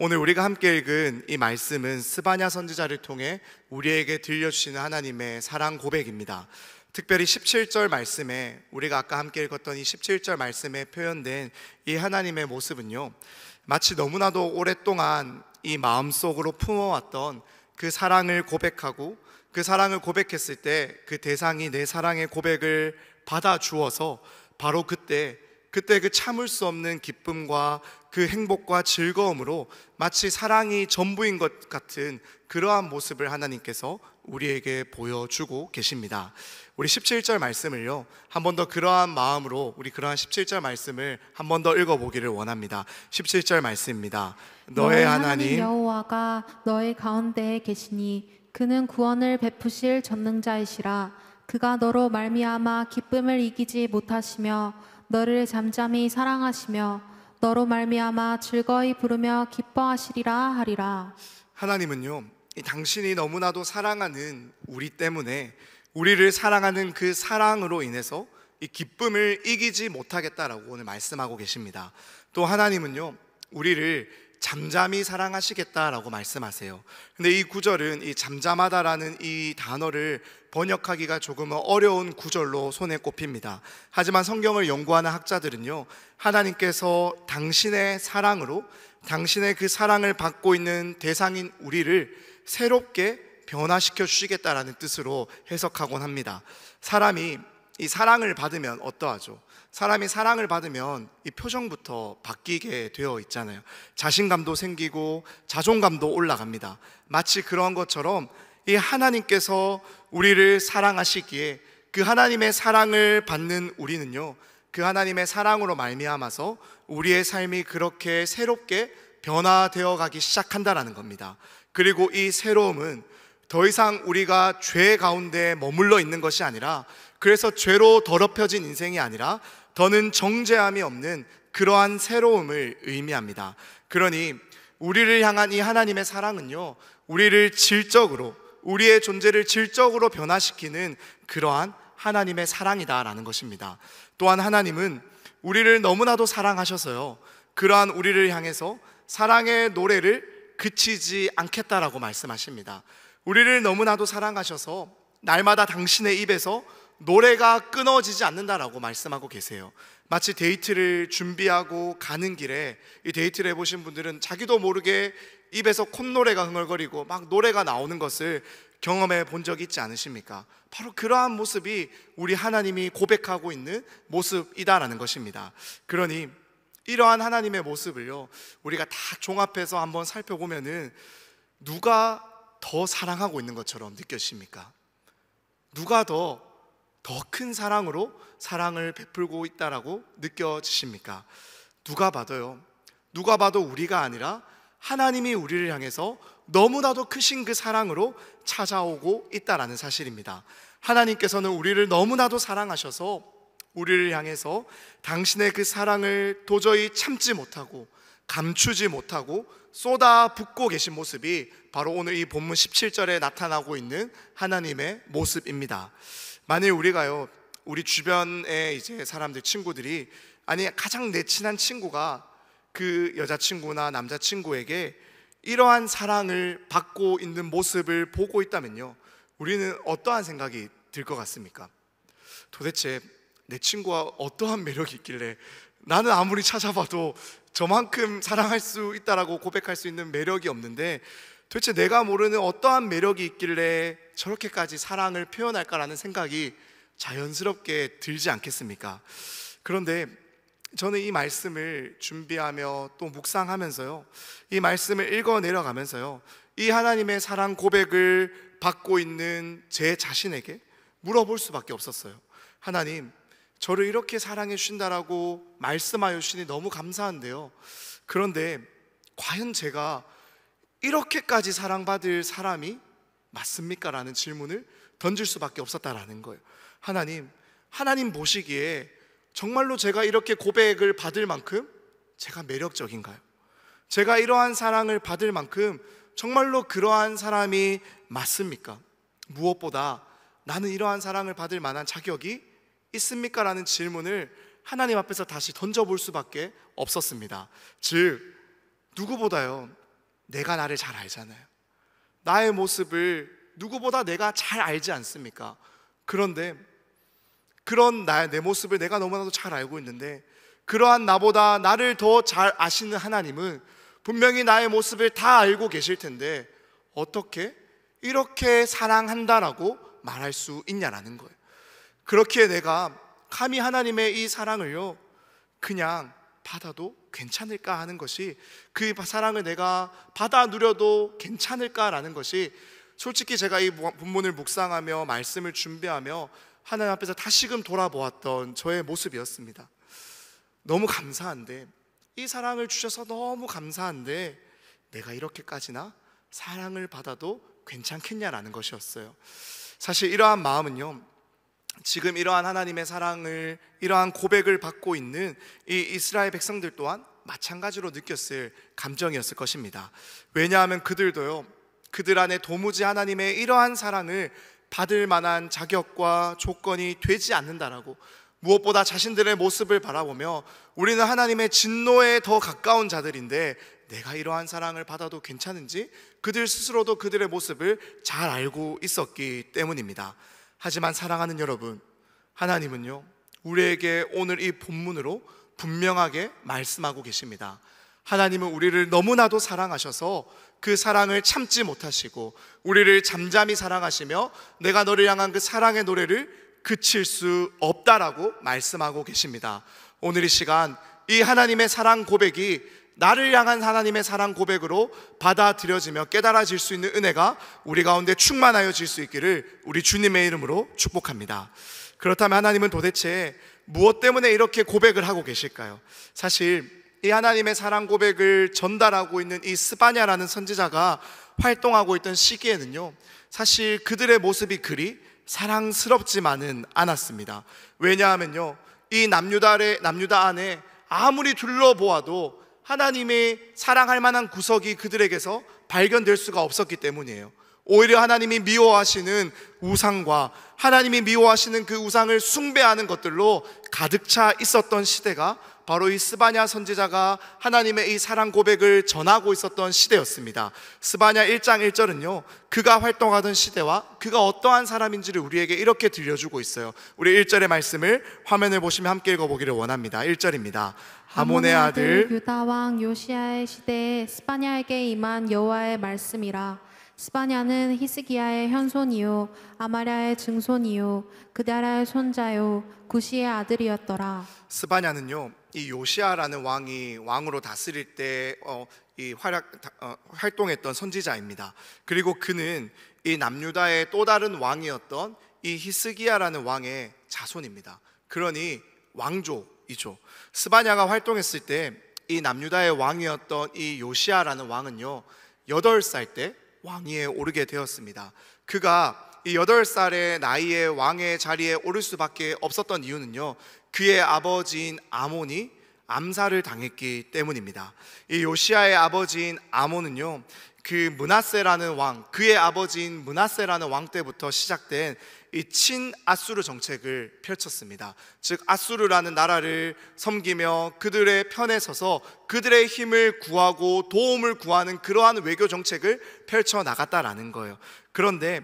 오늘 우리가 함께 읽은 이 말씀은 스바냐 선지자를 통해 우리에게 들려주시는 하나님의 사랑 고백입니다. 특별히 17절 말씀에, 우리가 아까 함께 읽었던 이 17절 말씀에 표현된 이 하나님의 모습은요, 마치 너무나도 오랫동안 이 마음속으로 품어왔던 그 사랑을 고백하고, 그 사랑을 고백했을 때 그 대상이 내 사랑의 고백을 받아주어서 바로 그때 그 참을 수 없는 기쁨과 그 행복과 즐거움으로 마치 사랑이 전부인 것 같은 그러한 모습을 하나님께서 우리에게 보여주고 계십니다. 우리 17절 말씀을요, 한 번 더 그러한 마음으로 우리 그러한 17절 말씀을 한 번 더 읽어보기를 원합니다. 17절 말씀입니다. 너의 하나님 여호와가 너의 가운데에 계시니 그는 구원을 베푸실 전능자이시라. 그가 너로 말미암아 기쁨을 이기지 못하시며 너를 잠잠히 사랑하시며 너로 말미암아 즐거이 부르며 기뻐하시리라 하리라. 하나님은요, 당신이 너무나도 사랑하는 우리 때문에 우리를 사랑하는 그 사랑으로 인해서 이 기쁨을 이기지 못하겠다라고 오늘 말씀하고 계십니다. 또 하나님은요, 우리를 잠잠히 사랑하시겠다라고 말씀하세요. 근데 이 구절은 이 잠잠하다라는 이 단어를 번역하기가 조금 어려운 구절로 손에 꼽힙니다. 하지만 성경을 연구하는 학자들은요, 하나님께서 당신의 사랑으로 당신의 그 사랑을 받고 있는 대상인 우리를 새롭게 변화시켜 주시겠다라는 뜻으로 해석하곤 합니다. 사람이 이 사랑을 받으면 어떠하죠? 사람이 사랑을 받으면 이 표정부터 바뀌게 되어 있잖아요. 자신감도 생기고 자존감도 올라갑니다. 마치 그런 것처럼 이 하나님께서 우리를 사랑하시기에 그 하나님의 사랑을 받는 우리는요, 그 하나님의 사랑으로 말미암아서 우리의 삶이 그렇게 새롭게 변화되어 가기 시작한다라는 겁니다. 그리고 이 새로움은 더 이상 우리가 죄 가운데 머물러 있는 것이 아니라, 그래서 죄로 더럽혀진 인생이 아니라 더는 정죄함이 없는 그러한 새로움을 의미합니다. 그러니 우리를 향한 이 하나님의 사랑은요, 우리를 질적으로, 우리의 존재를 질적으로 변화시키는 그러한 하나님의 사랑이다라는 것입니다. 또한 하나님은 우리를 너무나도 사랑하셔서요, 그러한 우리를 향해서 사랑의 노래를 그치지 않겠다라고 말씀하십니다. 우리를 너무나도 사랑하셔서 날마다 당신의 입에서 노래가 끊어지지 않는다라고 말씀하고 계세요. 마치 데이트를 준비하고 가는 길에, 이 데이트를 해보신 분들은 자기도 모르게 입에서 콧노래가 흥얼거리고 막 노래가 나오는 것을 경험해 본 적이 있지 않으십니까? 바로 그러한 모습이 우리 하나님이 고백하고 있는 모습이다라는 것입니다. 그러니 이러한 하나님의 모습을요, 우리가 다 종합해서 한번 살펴보면은 누가 더 사랑하고 있는 것처럼 느껴지십니까? 누가 더 큰 사랑으로 사랑을 베풀고 있다라고 느껴지십니까? 누가 봐도요, 누가 봐도 우리가 아니라 하나님이 우리를 향해서 너무나도 크신 그 사랑으로 찾아오고 있다라는 사실입니다. 하나님께서는 우리를 너무나도 사랑하셔서 우리를 향해서 당신의 그 사랑을 도저히 참지 못하고 감추지 못하고 쏟아붓고 계신 모습이 바로 오늘 이 본문 17절에 나타나고 있는 하나님의 모습입니다. 만일 우리가요, 우리 주변에 이제 사람들, 친구들이, 아니 가장 내 친한 친구가 그 여자친구나 남자친구에게 이러한 사랑을 받고 있는 모습을 보고 있다면요, 우리는 어떠한 생각이 들 것 같습니까? 도대체 내 친구가 어떠한 매력이 있길래 나는 아무리 찾아봐도 저만큼 사랑할 수 있다라고 고백할 수 있는 매력이 없는데 도대체 내가 모르는 어떠한 매력이 있길래 저렇게까지 사랑을 표현할까라는 생각이 자연스럽게 들지 않겠습니까? 그런데 저는 이 말씀을 준비하며 또 묵상하면서요, 이 말씀을 읽어 내려가면서요, 이 하나님의 사랑 고백을 받고 있는 제 자신에게 물어볼 수밖에 없었어요. 하나님, 저를 이렇게 사랑해 주신다라고 말씀하여 주시니 너무 감사한데요, 그런데 과연 제가 이렇게까지 사랑받을 사람이 맞습니까? 라는 질문을 던질 수밖에 없었다라는 거예요. 하나님 보시기에 정말로 제가 이렇게 고백을 받을 만큼 제가 매력적인가요? 제가 이러한 사랑을 받을 만큼 정말로 그러한 사람이 맞습니까? 무엇보다 나는 이러한 사랑을 받을 만한 자격이 있습니까? 라는 질문을 하나님 앞에서 다시 던져볼 수밖에 없었습니다. 즉, 누구보다요, 내가 나를 잘 알잖아요. 나의 모습을 누구보다 내가 잘 알지 않습니까? 그런데 그런 내 모습을 내가 너무나도 잘 알고 있는데, 그러한 나보다 나를 더 잘 아시는 하나님은 분명히 나의 모습을 다 알고 계실 텐데 어떻게 이렇게 사랑한다라고 말할 수 있냐라는 거예요. 그렇기에 내가 감히 하나님의 이 사랑을요 그냥 받아도 괜찮을까 하는 것이, 그 사랑을 내가 받아 누려도 괜찮을까라는 것이, 솔직히 제가 이 본문을 묵상하며 말씀을 준비하며 하나님 앞에서 다시금 돌아보았던 저의 모습이었습니다. 너무 감사한데, 이 사랑을 주셔서 너무 감사한데 내가 이렇게까지나 사랑을 받아도 괜찮겠냐라는 것이었어요. 사실 이러한 마음은요, 지금 이러한 하나님의 사랑을, 이러한 고백을 받고 있는 이 이스라엘 백성들 또한 마찬가지로 느꼈을 감정이었을 것입니다. 왜냐하면 그들도요, 그들 안에 도무지 하나님의 이러한 사랑을 받을 만한 자격과 조건이 되지 않는다라고, 무엇보다 자신들의 모습을 바라보며 우리는 하나님의 진노에 더 가까운 자들인데 내가 이러한 사랑을 받아도 괜찮은지 그들 스스로도 그들의 모습을 잘 알고 있었기 때문입니다. 하지만 사랑하는 여러분, 하나님은요 우리에게 오늘 이 본문으로 분명하게 말씀하고 계십니다. 하나님은 우리를 너무나도 사랑하셔서 그 사랑을 참지 못하시고 우리를 잠잠히 사랑하시며 내가 너를 향한 그 사랑의 노래를 그칠 수 없다라고 말씀하고 계십니다. 오늘 이 시간 이 하나님의 사랑 고백이 나를 향한 하나님의 사랑 고백으로 받아들여지며 깨달아질 수 있는 은혜가 우리 가운데 충만하여질 수 있기를 우리 주님의 이름으로 축복합니다. 그렇다면 하나님은 도대체 무엇 때문에 이렇게 고백을 하고 계실까요? 사실 이 하나님의 사랑 고백을 전달하고 있는 이 스바냐라는 선지자가 활동하고 있던 시기에는요, 사실 그들의 모습이 그리 사랑스럽지만은 않았습니다. 왜냐하면요, 이 남유다 안에 아무리 둘러보아도 하나님의 사랑할 만한 구석이 그들에게서 발견될 수가 없었기 때문이에요. 오히려 하나님이 미워하시는 우상과 하나님이 미워하시는 그 우상을 숭배하는 것들로 가득 차 있었던 시대가 바로 이 스바냐 선지자가 하나님의 이 사랑 고백을 전하고 있었던 시대였습니다. 스바냐 1장 1절은요 그가 활동하던 시대와 그가 어떠한 사람인지를 우리에게 이렇게 들려주고 있어요. 우리 1절의 말씀을 화면을 보시면 함께 읽어보기를 원합니다. 1절입니다. 아몬의 아들 유다 왕 요시야의 시대에 스바냐에게 임한 여호와의 말씀이라. 스바냐는 히스기야의 현손이요 아마랴의 증손이요 그다라의 손자요 구시의 아들이었더라. 스바냐는요 이 요시야라는 왕이 왕으로 다스릴 때 활동했던 선지자입니다. 그리고 그는 이 남유다의 또 다른 왕이었던 이 히스기야라는 왕의 자손입니다. 그러니 왕족이죠. 스바냐가 활동했을 때 이 남유다의 왕이었던 이 요시야라는 왕은요 8살 때 왕위에 오르게 되었습니다. 그가 이 8살의 나이에 왕의 자리에 오를 수밖에 없었던 이유는요 그의 아버지인 아몬이 암살을 당했기 때문입니다. 이 요시야의 아버지인 아몬은요 그 므낫세라는 왕, 그의 아버지인 므낫세라는 왕 때부터 시작된 이 친아수르 정책을 펼쳤습니다. 즉 아수르라는 나라를 섬기며 그들의 편에 서서 그들의 힘을 구하고 도움을 구하는 그러한 외교 정책을 펼쳐나갔다라는 거예요. 그런데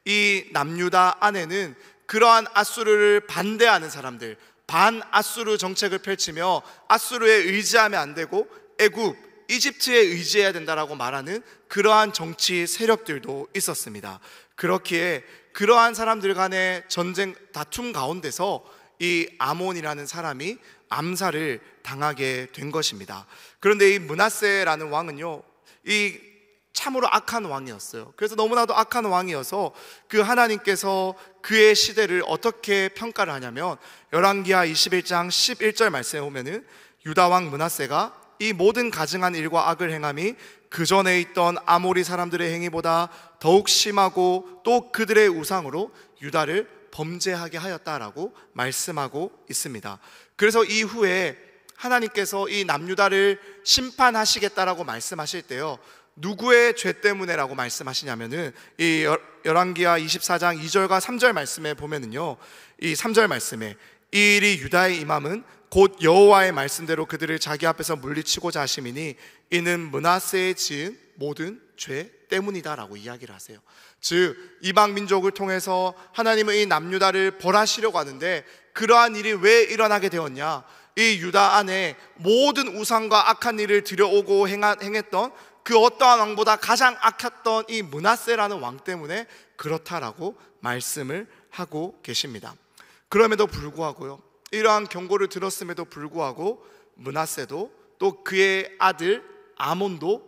이 남유다 안에는 그러한 아수르를 반대하는 사람들, 반아수르 정책을 펼치며 아수르에 의지하면 안 되고 애굽, 이집트에 의지해야 된다라고 말하는 그러한 정치 세력들도 있었습니다. 그렇기에 그러한 사람들 간의 전쟁 다툼 가운데서 이 아몬이라는 사람이 암살을 당하게 된 것입니다. 그런데 이 므낫세라는 왕은요 이 참으로 악한 왕이었어요. 그래서 너무나도 악한 왕이어서 그 하나님께서 그의 시대를 어떻게 평가를 하냐면 열왕기하 21장 11절 말씀에 보면은 유다 왕 므낫세가 이 모든 가증한 일과 악을 행함이 그 전에 있던 아모리 사람들의 행위보다 더욱 심하고 또 그들의 우상으로 유다를 범죄하게 하였다라고 말씀하고 있습니다. 그래서 이후에 하나님께서 이 남유다를 심판하시겠다라고 말씀하실 때요 누구의 죄 때문에라고 말씀하시냐면은 이 열왕기하 24장 2절과 3절 말씀에 보면은요 이 3절 말씀에 이 일이 유다의 임함은 곧 여호와의 말씀대로 그들을 자기 앞에서 물리치고자 하심이니 이는 므낫세에 지은 모든 죄 때문이다라고 이야기를 하세요. 즉 이방 민족을 통해서 하나님은 이 남유다를 벌하시려고 하는데, 그러한 일이 왜 일어나게 되었냐? 이 유다 안에 모든 우상과 악한 일을 들여오고 행했던 그 어떠한 왕보다 가장 악했던 이 므낫세라는 왕 때문에 그렇다라고 말씀을 하고 계십니다. 그럼에도 불구하고요, 이러한 경고를 들었음에도 불구하고 므낫세도 또 그의 아들 아몬도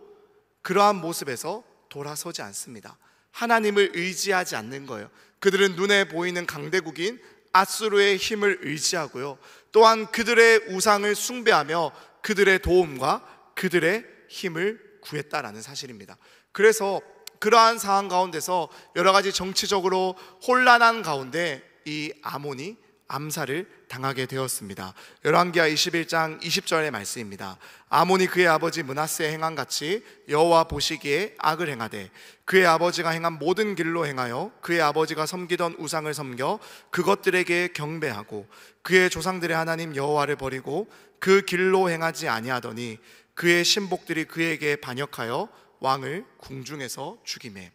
그러한 모습에서 돌아서지 않습니다. 하나님을 의지하지 않는 거예요. 그들은 눈에 보이는 강대국인 앗수르의 힘을 의지하고요, 또한 그들의 우상을 숭배하며 그들의 도움과 그들의 힘을 구했다라는 사실입니다. 그래서 그러한 상황 가운데서 여러 가지 정치적으로 혼란한 가운데 이 아몬이 암살을 당하게 되었습니다. 열왕기하 21장 20절의 말씀입니다. 아몬이 그의 아버지 므낫세의 행한 같이 여호와 보시기에 악을 행하되 그의 아버지가 행한 모든 길로 행하여 그의 아버지가 섬기던 우상을 섬겨 그것들에게 경배하고 그의 조상들의 하나님 여호와를 버리고 그 길로 행하지 아니하더니 그의 신복들이 그에게 반역하여 왕을 궁중에서 죽이매.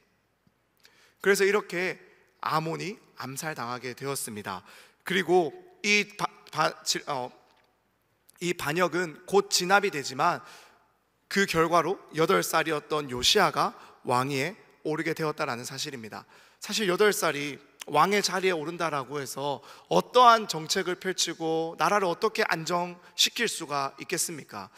그래서 이렇게 아몬이 암살당하게 되었습니다. 그리고 이 반역은 곧 진압이 되지만 그 결과로 8살이었던 요시야가 왕위에 오르게 되었다라는 사실입니다. 사실 8살이 왕의 자리에 오른다라고 해서 어떠한 정책을 펼치고 나라를 어떻게 안정시킬 수가 있겠습니까?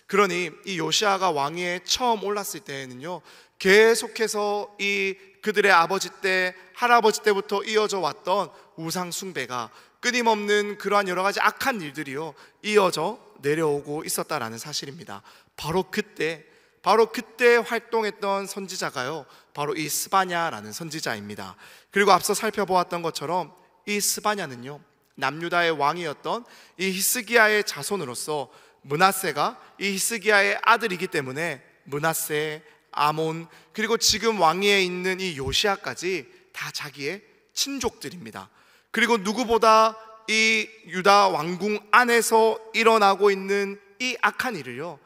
그러니 이 요시야가 왕위에 처음 올랐을 때에는요, 계속해서 이 그들의 아버지 때, 할아버지 때부터 이어져 왔던 우상 숭배가 끊임없는 그러한 여러 가지 악한 일들이요 이어져 내려오고 있었다라는 사실입니다. 바로 그때 활동했던 선지자가요, 바로 이 스바냐라는 선지자입니다. 그리고 앞서 살펴보았던 것처럼 이 스바냐는요, 남유다의 왕이었던 이 히스기야의 자손으로서 므낫세가 이 히스기야의 아들이기 때문에 므낫세, 아몬, 그리고 지금 왕위에 있는 이 요시야까지 다 자기의 친족들입니다. 그리고 누구보다 이 유다 왕궁 안에서 일어나고 있는 이 악한 일을요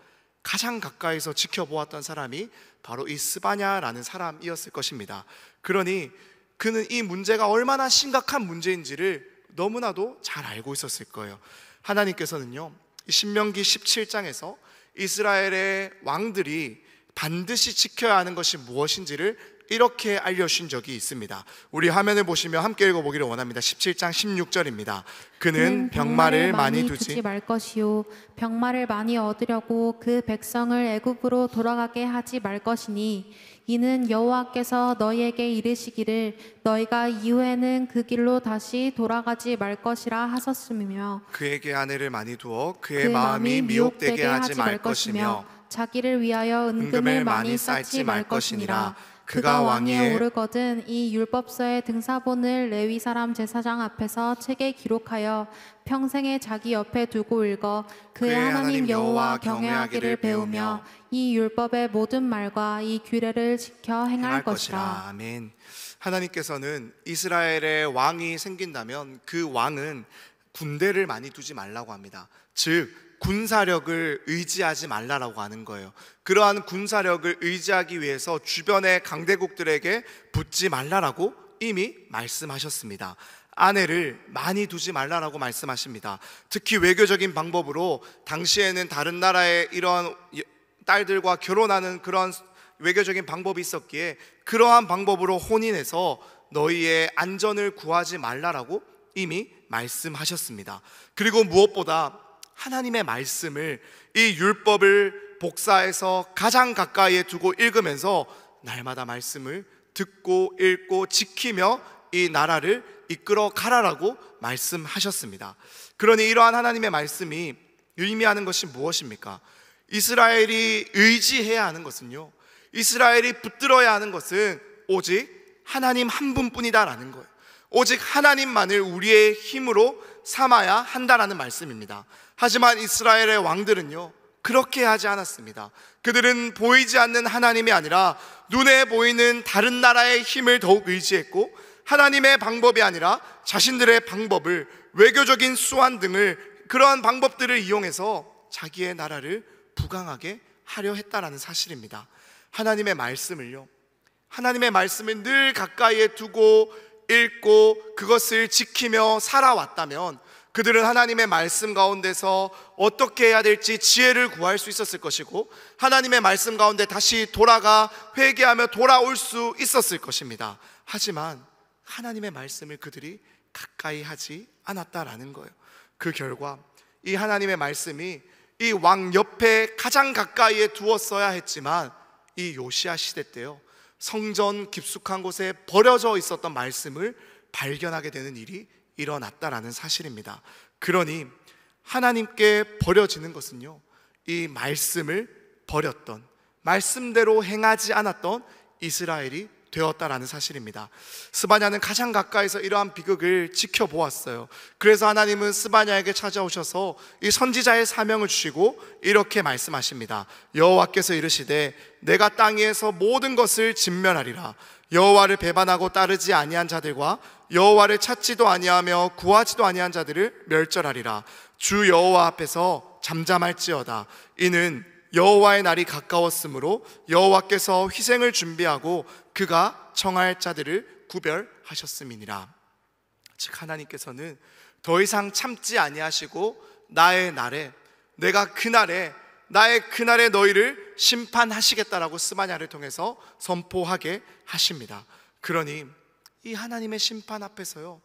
가장 가까이서 지켜보았던 사람이 바로 이 스바냐라는 사람이었을 것입니다. 그러니 그는 이 문제가 얼마나 심각한 문제인지를 너무나도 잘 알고 있었을 거예요. 하나님께서는요, 신명기 17장에서 이스라엘의 왕들이 반드시 지켜야 하는 것이 무엇인지를 이렇게 알려주신 적이 있습니다. 우리 화면을 보시면 함께 읽어보기를 원합니다. 17장 16절입니다. 그는 병마를 많이 두지 말 것이요 병마를 많이 얻으려고 그 백성을 애굽으로 돌아가게 하지 말 것이니 이는 여호와께서 너희에게 이르시기를 너희가 이후에는 그 길로 다시 돌아가지 말 것이라 하셨으며 그에게 아내를 많이 두어 그의 마음이 미혹되게 하지 말 것이며 자기를 위하여 은금을 많이 쌓지 말 것이니라. 그가 왕위에 오르거든 이 율법서의 등사본을 레위 사람 제사장 앞에서 책에 기록하여 평생에 자기 옆에 두고 읽어 그의 하나님 여호와 경외하기를 배우며 이 율법의 모든 말과 이 규례를 지켜 행할 것이라. 아멘. 하나님께서는 이스라엘의 왕이 생긴다면 그 왕은 군대를 많이 두지 말라고 합니다. 즉 군사력을 의지하지 말라라고 하는 거예요. 그러한 군사력을 의지하기 위해서 주변의 강대국들에게 붙지 말라라고 이미 말씀하셨습니다. 아내를 많이 두지 말라라고 말씀하십니다. 특히 외교적인 방법으로 당시에는 다른 나라의 이런 딸들과 결혼하는 그런 외교적인 방법이 있었기에 그러한 방법으로 혼인해서 너희의 안전을 구하지 말라라고 이미 말씀하셨습니다. 그리고 무엇보다 하나님의 말씀을, 이 율법을 복사해서 가장 가까이에 두고 읽으면서 날마다 말씀을 듣고 읽고 지키며 이 나라를 이끌어 가라라고 말씀하셨습니다. 그러니 이러한 하나님의 말씀이 의미하는 것이 무엇입니까? 이스라엘이 의지해야 하는 것은요, 이스라엘이 붙들어야 하는 것은 오직 하나님 한 분뿐이다라는 거예요. 오직 하나님만을 우리의 힘으로 삼아야 한다라는 말씀입니다. 하지만 이스라엘의 왕들은요 그렇게 하지 않았습니다. 그들은 보이지 않는 하나님이 아니라 눈에 보이는 다른 나라의 힘을 더욱 의지했고, 하나님의 방법이 아니라 자신들의 방법을, 외교적인 수완 등을, 그러한 방법들을 이용해서 자기의 나라를 부강하게 하려 했다라는 사실입니다. 하나님의 말씀을요, 하나님의 말씀을 늘 가까이에 두고 읽고 그것을 지키며 살아왔다면 그들은 하나님의 말씀 가운데서 어떻게 해야 될지 지혜를 구할 수 있었을 것이고, 하나님의 말씀 가운데 다시 돌아가 회개하며 돌아올 수 있었을 것입니다. 하지만 하나님의 말씀을 그들이 가까이 하지 않았다라는 거예요. 그 결과 이 하나님의 말씀이 이 왕 옆에 가장 가까이에 두었어야 했지만, 이 요시야 시대 때요, 성전 깊숙한 곳에 버려져 있었던 말씀을 발견하게 되는 일이 일어났다라는 사실입니다. 그러니 하나님께 버려지는 것은요, 이 말씀을 버렸던, 말씀대로 행하지 않았던 이스라엘이 되었다라는 사실입니다. 스바냐는 가장 가까이서 이러한 비극을 지켜보았어요. 그래서 하나님은 스바냐에게 찾아오셔서 이 선지자의 사명을 주시고 이렇게 말씀하십니다. 여호와께서 이르시되 내가 땅 위에서 모든 것을 진멸하리라. 여호와를 배반하고 따르지 아니한 자들과 여호와를 찾지도 아니하며 구하지도 아니한 자들을 멸절하리라. 주 여호와 앞에서 잠잠할지어다. 이는 여호와의 날이 가까웠으므로 여호와께서 희생을 준비하고 그가 청할 자들을 구별하셨음이니라. 즉 하나님께서는 더 이상 참지 아니하시고 나의 날에, 내가 그날에, 나의 그날에 너희를 심판하시겠다라고 스바냐를 통해서 선포하게 하십니다. 그러니 이 하나님의 심판 앞에서요,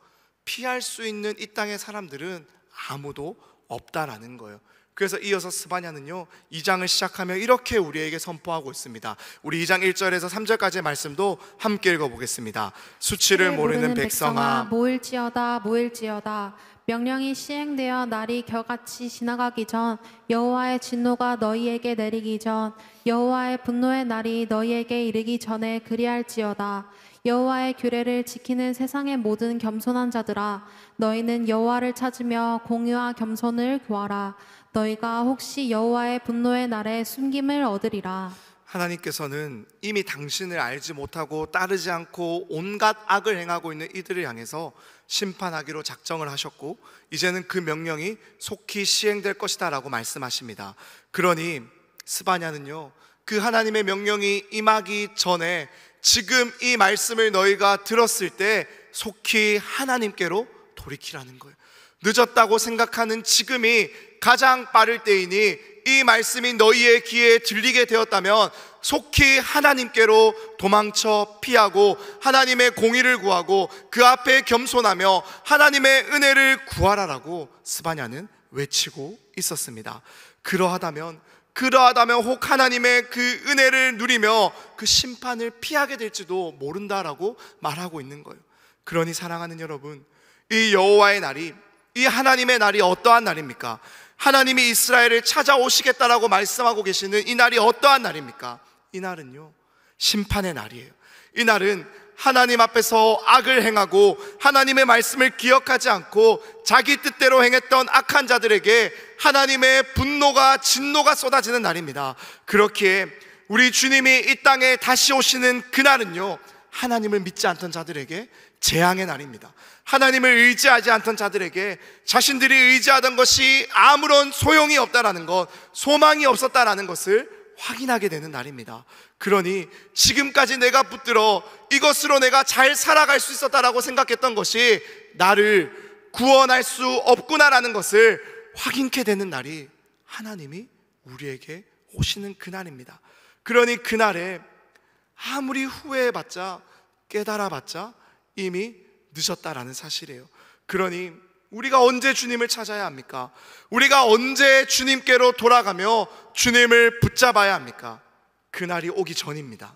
피할 수 있는 이 땅의 사람들은 아무도 없다라는 거예요. 그래서 이어서 스바냐는요 2장을 시작하며 이렇게 우리에게 선포하고 있습니다. 우리 2장 1절에서 3절까지의 말씀도 함께 읽어보겠습니다. 수치를 모르는 백성아, 모일지어다 모일지어다. 명령이 시행되어 날이 겨같이 지나가기 전, 여호와의 진노가 너희에게 내리기 전, 여호와의 분노의 날이 너희에게 이르기 전에 그리할지어다. 여호와의 규례를 지키는 세상의 모든 겸손한 자들아, 너희는 여호와를 찾으며 공의와 겸손을 구하라. 너희가 혹시 여호와의 분노의 날에 숨김을 얻으리라. 하나님께서는 이미 당신을 알지 못하고 따르지 않고 온갖 악을 행하고 있는 이들을 향해서 심판하기로 작정을 하셨고, 이제는 그 명령이 속히 시행될 것이다 라고 말씀하십니다. 그러니 스바냐는요, 그 하나님의 명령이 임하기 전에 지금 이 말씀을 너희가 들었을 때 속히 하나님께로 돌이키라는 거예요. 늦었다고 생각하는 지금이 가장 빠를 때이니, 이 말씀이 너희의 귀에 들리게 되었다면 속히 하나님께로 도망쳐 피하고 하나님의 공의를 구하고 그 앞에 겸손하며 하나님의 은혜를 구하라라고 스바냐는 외치고 있었습니다. 그러하다면 혹 하나님의 그 은혜를 누리며 그 심판을 피하게 될지도 모른다라고 말하고 있는 거예요. 그러니 사랑하는 여러분, 이 여호와의 날이, 이 하나님의 날이 어떠한 날입니까? 하나님이 이스라엘을 찾아오시겠다라고 말씀하고 계시는 이 날이 어떠한 날입니까? 이 날은요, 심판의 날이에요. 이 날은 하나님 앞에서 악을 행하고 하나님의 말씀을 기억하지 않고 자기 뜻대로 행했던 악한 자들에게 하나님의 분노가, 진노가 쏟아지는 날입니다. 그렇기에 우리 주님이 이 땅에 다시 오시는 그날은요, 하나님을 믿지 않던 자들에게 재앙의 날입니다. 하나님을 의지하지 않던 자들에게 자신들이 의지하던 것이 아무런 소용이 없다라는 것, 소망이 없었다라는 것을 확인하게 되는 날입니다. 그러니 지금까지 내가 붙들어 이것으로 내가 잘 살아갈 수 있었다라고 생각했던 것이 나를 구원할 수 없구나라는 것을 확인케 되는 날이 하나님이 우리에게 오시는 그날입니다. 그러니 그날에 아무리 후회해봤자, 깨달아봤자 이미 늦었다라는 사실이에요. 그러니 우리가 언제 주님을 찾아야 합니까? 우리가 언제 주님께로 돌아가며 주님을 붙잡아야 합니까? 그날이 오기 전입니다.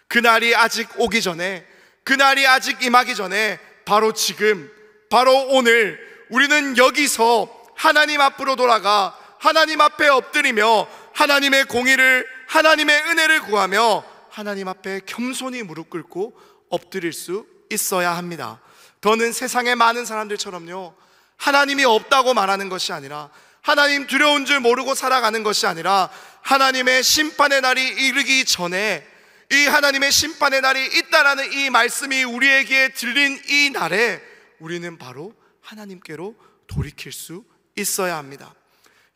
그날이 아직 오기 전에, 그날이 아직 임하기 전에 바로 지금, 바로 오늘 우리는 여기서 하나님 앞으로 돌아가 하나님 앞에 엎드리며 하나님의 공의를, 하나님의 은혜를 구하며 하나님 앞에 겸손히 무릎 꿇고 엎드릴 수 있어야 합니다. 더는 세상의 많은 사람들처럼요, 하나님이 없다고 말하는 것이 아니라, 하나님 두려운 줄 모르고 살아가는 것이 아니라, 하나님의 심판의 날이 이르기 전에, 이 하나님의 심판의 날이 있다라는 이 말씀이 우리에게 들린 이 날에 우리는 바로 하나님께로 돌이킬 수 있어야 합니다.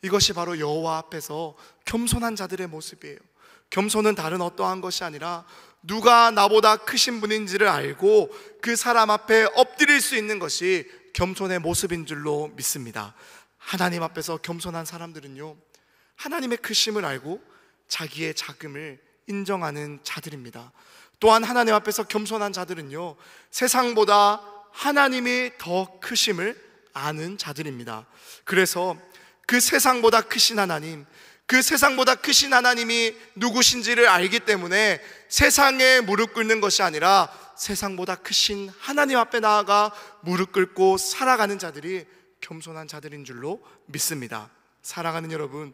이것이 바로 여호와 앞에서 겸손한 자들의 모습이에요. 겸손은 다른 어떠한 것이 아니라 누가 나보다 크신 분인지를 알고 그 사람 앞에 엎드릴 수 있는 것이 겸손의 모습인 줄로 믿습니다. 하나님 앞에서 겸손한 사람들은요, 하나님의 크심을 알고 자기의 작음을 인정하는 자들입니다. 또한 하나님 앞에서 겸손한 자들은요, 세상보다 하나님이 더 크심을 아는 자들입니다. 그래서 그 세상보다 크신 하나님, 그 세상보다 크신 하나님이 누구신지를 알기 때문에 세상에 무릎 꿇는 것이 아니라 세상보다 크신 하나님 앞에 나아가 무릎 꿇고 살아가는 자들이 겸손한 자들인 줄로 믿습니다. 사랑하는 여러분,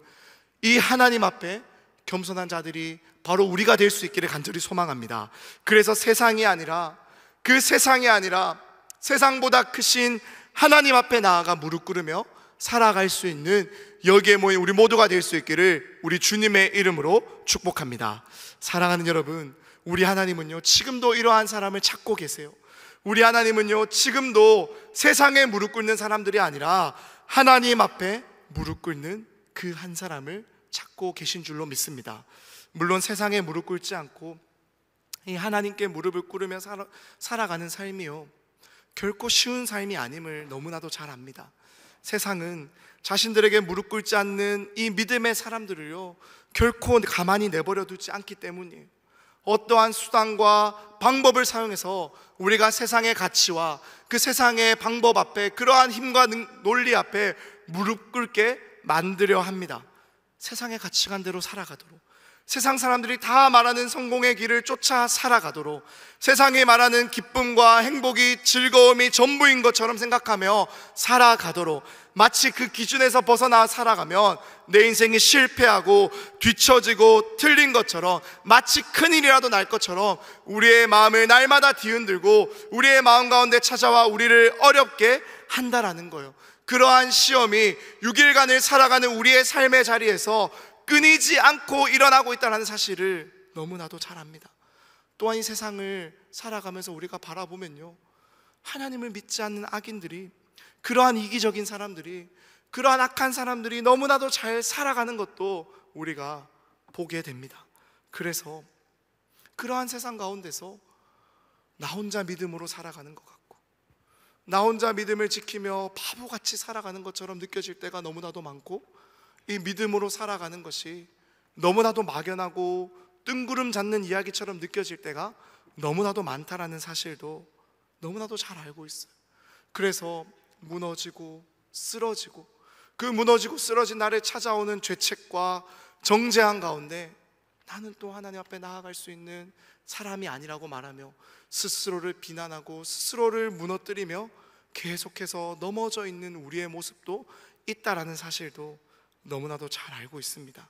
이 하나님 앞에 겸손한 자들이 바로 우리가 될 수 있기를 간절히 소망합니다. 그래서 세상이 아니라, 그 세상이 아니라 세상보다 크신 하나님 앞에 나아가 무릎 꿇으며 살아갈 수 있는 여기에 모인 우리 모두가 될 수 있기를 우리 주님의 이름으로 축복합니다. 사랑하는 여러분, 우리 하나님은요, 지금도 이러한 사람을 찾고 계세요. 우리 하나님은요, 지금도 세상에 무릎 꿇는 사람들이 아니라 하나님 앞에 무릎 꿇는 그 한 사람을 찾고 계신 줄로 믿습니다. 물론 세상에 무릎 꿇지 않고 이 하나님께 무릎을 꿇으며 살아가는 삶이요, 결코 쉬운 삶이 아님을 너무나도 잘 압니다. 세상은 자신들에게 무릎 꿇지 않는 이 믿음의 사람들을요, 결코 가만히 내버려 두지 않기 때문이에요. 어떠한 수단과 방법을 사용해서 우리가 세상의 가치와 그 세상의 방법 앞에, 그러한 힘과 논리 앞에 무릎 꿇게 만들려 합니다. 세상의 가치관대로 살아가도록, 세상 사람들이 다 말하는 성공의 길을 쫓아 살아가도록, 세상이 말하는 기쁨과 행복이, 즐거움이 전부인 것처럼 생각하며 살아가도록, 마치 그 기준에서 벗어나 살아가면 내 인생이 실패하고 뒤처지고 틀린 것처럼, 마치 큰일이라도 날 것처럼 우리의 마음을 날마다 뒤흔들고 우리의 마음 가운데 찾아와 우리를 어렵게 한다라는 거예요. 그러한 시험이 6일간을 살아가는 우리의 삶의 자리에서 끊이지 않고 일어나고 있다는 사실을 너무나도 잘 압니다. 또한 이 세상을 살아가면서 우리가 바라보면요, 하나님을 믿지 않는 악인들이, 그러한 이기적인 사람들이, 그러한 악한 사람들이 너무나도 잘 살아가는 것도 우리가 보게 됩니다. 그래서 그러한 세상 가운데서 나 혼자 믿음으로 살아가는 것 같고, 나 혼자 믿음을 지키며 바보같이 살아가는 것처럼 느껴질 때가 너무나도 많고, 이 믿음으로 살아가는 것이 너무나도 막연하고 뜬구름 잡는 이야기처럼 느껴질 때가 너무나도 많다라는 사실도 너무나도 잘 알고 있어요. 그래서 무너지고 쓰러지고, 그 무너지고 쓰러진 나를 찾아오는 죄책과 정죄함 가운데 나는 또 하나님 앞에 나아갈 수 있는 사람이 아니라고 말하며 스스로를 비난하고 스스로를 무너뜨리며 계속해서 넘어져 있는 우리의 모습도 있다라는 사실도 너무나도 잘 알고 있습니다.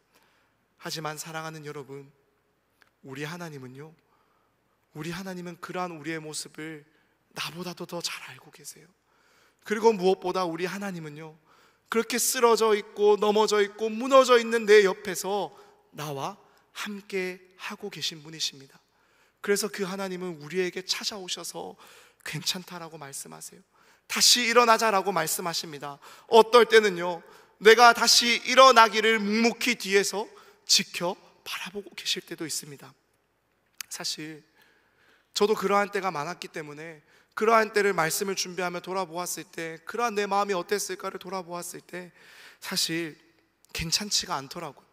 하지만 사랑하는 여러분, 우리 하나님은요, 우리 하나님은 그러한 우리의 모습을 나보다도 더 잘 알고 계세요. 그리고 무엇보다 우리 하나님은요, 그렇게 쓰러져 있고 넘어져 있고 무너져 있는 내 옆에서 나와 함께 하고 계신 분이십니다. 그래서 그 하나님은 우리에게 찾아오셔서 괜찮다라고 말씀하세요. 다시 일어나자라고 말씀하십니다. 어떨 때는요, 내가 다시 일어나기를 묵묵히 뒤에서 지켜 바라보고 계실 때도 있습니다. 사실 저도 그러한 때가 많았기 때문에 그러한 때를 말씀을 준비하며 돌아보았을 때, 그러한 내 마음이 어땠을까를 돌아보았을 때 사실 괜찮지가 않더라고요.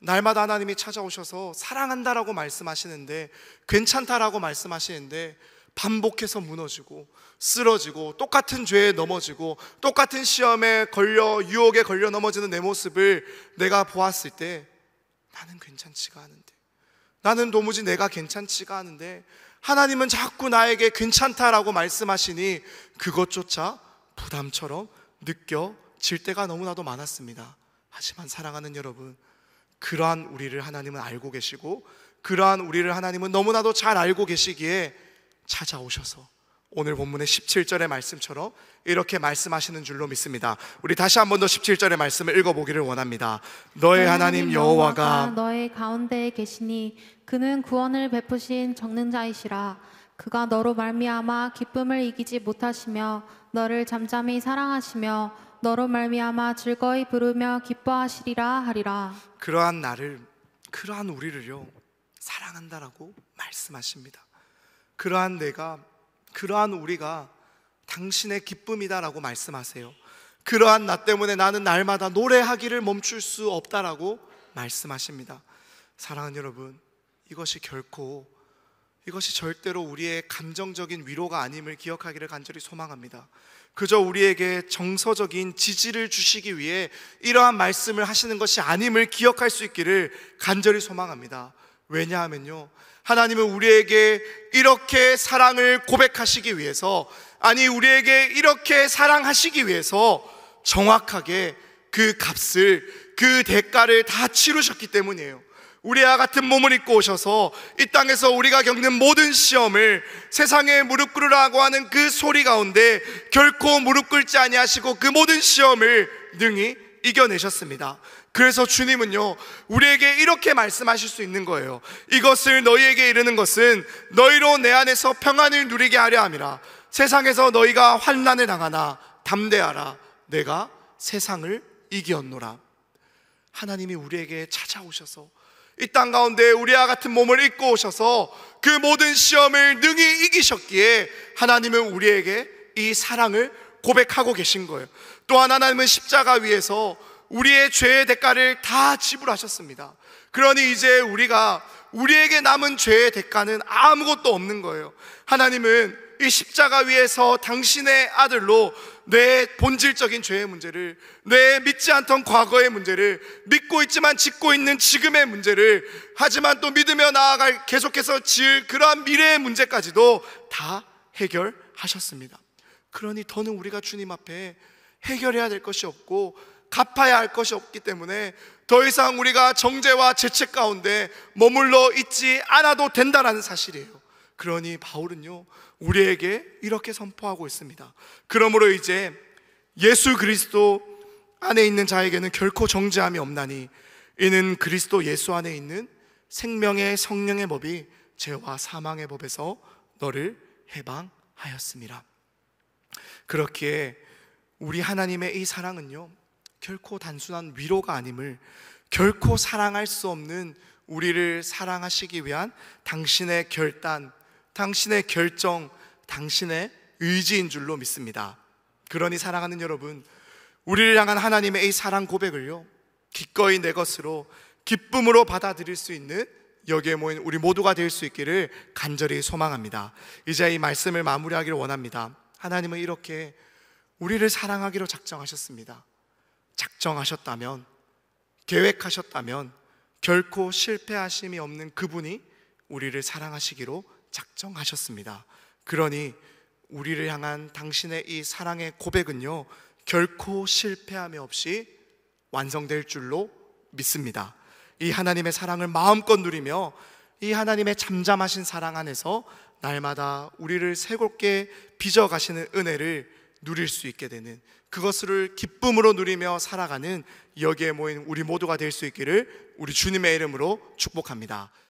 날마다 하나님이 찾아오셔서 사랑한다라고 말씀하시는데, 괜찮다라고 말씀하시는데 반복해서 무너지고 쓰러지고 똑같은 죄에 넘어지고 똑같은 시험에 걸려, 유혹에 걸려 넘어지는 내 모습을 내가 보았을 때 나는 괜찮지가 않은데, 나는 도무지 내가 괜찮지가 않은데 하나님은 자꾸 나에게 괜찮다라고 말씀하시니 그것조차 부담처럼 느껴질 때가 너무나도 많았습니다. 하지만 사랑하는 여러분, 그러한 우리를 하나님은 알고 계시고 그러한 우리를 하나님은 너무나도 잘 알고 계시기에 찾아오셔서 오늘 본문의 17절의 말씀처럼 이렇게 말씀하시는 줄로 믿습니다. 우리 다시 한 번 더 17절의 말씀을 읽어보기를 원합니다. 너의 하나님 여호와가 너의 가운데에 계시니 그는 구원을 베푸신 전능자이시라. 그가 너로 말미암아 기쁨을 이기지 못하시며 너를 잠잠히 사랑하시며 너로 말미암아 즐거이 부르며 기뻐하시리라 하리라. 그러한 나를, 그러한 우리를요 사랑한다라고 말씀하십니다. 그러한 내가, 그러한 우리가 당신의 기쁨이다라고 말씀하세요. 그러한 나 때문에 나는 날마다 노래하기를 멈출 수 없다라고 말씀하십니다. 사랑하는 여러분, 이것이 절대로 우리의 감정적인 위로가 아님을 기억하기를 간절히 소망합니다. 그저 우리에게 정서적인 지지를 주시기 위해 이러한 말씀을 하시는 것이 아님을 기억할 수 있기를 간절히 소망합니다. 왜냐하면요, 하나님은 우리에게 이렇게 사랑을 고백하시기 위해서, 아니 우리에게 이렇게 사랑하시기 위해서 정확하게 그 값을, 그 대가를 다 치르셨기 때문이에요. 우리와 같은 몸을 입고 오셔서 이 땅에서 우리가 겪는 모든 시험을, 세상에 무릎 꿇으라고 하는 그 소리 가운데 결코 무릎 꿇지 아니하시고 그 모든 시험을 능히 이겨내셨습니다. 그래서 주님은요 우리에게 이렇게 말씀하실 수 있는 거예요. 이것을 너희에게 이르는 것은 너희로 내 안에서 평안을 누리게 하려 함이라. 세상에서 너희가 환난을 당하나 담대하라. 내가 세상을 이기었노라. 하나님이 우리에게 찾아오셔서 이 땅 가운데 우리와 같은 몸을 입고 오셔서 그 모든 시험을 능히 이기셨기에 하나님은 우리에게 이 사랑을 고백하고 계신 거예요. 또한 하나님은 십자가 위에서 우리의 죄의 대가를 다 지불하셨습니다. 그러니 이제 우리에게 남은 죄의 대가는 아무것도 없는 거예요. 하나님은 이 십자가 위에서 당신의 아들로 내 본질적인 죄의 문제를, 내 믿지 않던 과거의 문제를, 믿고 있지만 짓고 있는 지금의 문제를, 하지만 또 믿으며 나아갈 계속해서 지을 그러한 미래의 문제까지도 다 해결하셨습니다. 그러니 더는 우리가 주님 앞에 해결해야 될 것이 없고 갚아야 할 것이 없기 때문에 더 이상 우리가 정죄와 죄책 가운데 머물러 있지 않아도 된다라는 사실이에요. 그러니 바울은요 우리에게 이렇게 선포하고 있습니다. 그러므로 이제 예수 그리스도 안에 있는 자에게는 결코 정죄함이 없나니 이는 그리스도 예수 안에 있는 생명의 성령의 법이 죄와 사망의 법에서 너를 해방하였습니다. 그렇기에 우리 하나님의 이 사랑은요 결코 단순한 위로가 아님을, 결코 사랑할 수 없는 우리를 사랑하시기 위한 당신의 결단, 당신의 결정, 당신의 의지인 줄로 믿습니다. 그러니 사랑하는 여러분, 우리를 향한 하나님의 이 사랑 고백을요 기꺼이 내 것으로 기쁨으로 받아들일 수 있는 여기에 모인 우리 모두가 될 수 있기를 간절히 소망합니다. 이제 이 말씀을 마무리하기를 원합니다. 하나님은 이렇게 우리를 사랑하기로 작정하셨습니다. 작정하셨다면, 계획하셨다면 결코 실패하심이 없는 그분이 우리를 사랑하시기로 작정하셨습니다. 그러니 우리를 향한 당신의 이 사랑의 고백은요 결코 실패함이 없이 완성될 줄로 믿습니다. 이 하나님의 사랑을 마음껏 누리며 이 하나님의 잠잠하신 사랑 안에서 날마다 우리를 새롭게 빚어가시는 은혜를 누릴 수 있게 되는, 그것을 기쁨으로 누리며 살아가는 여기에 모인 우리 모두가 될 수 있기를 우리 주님의 이름으로 축복합니다.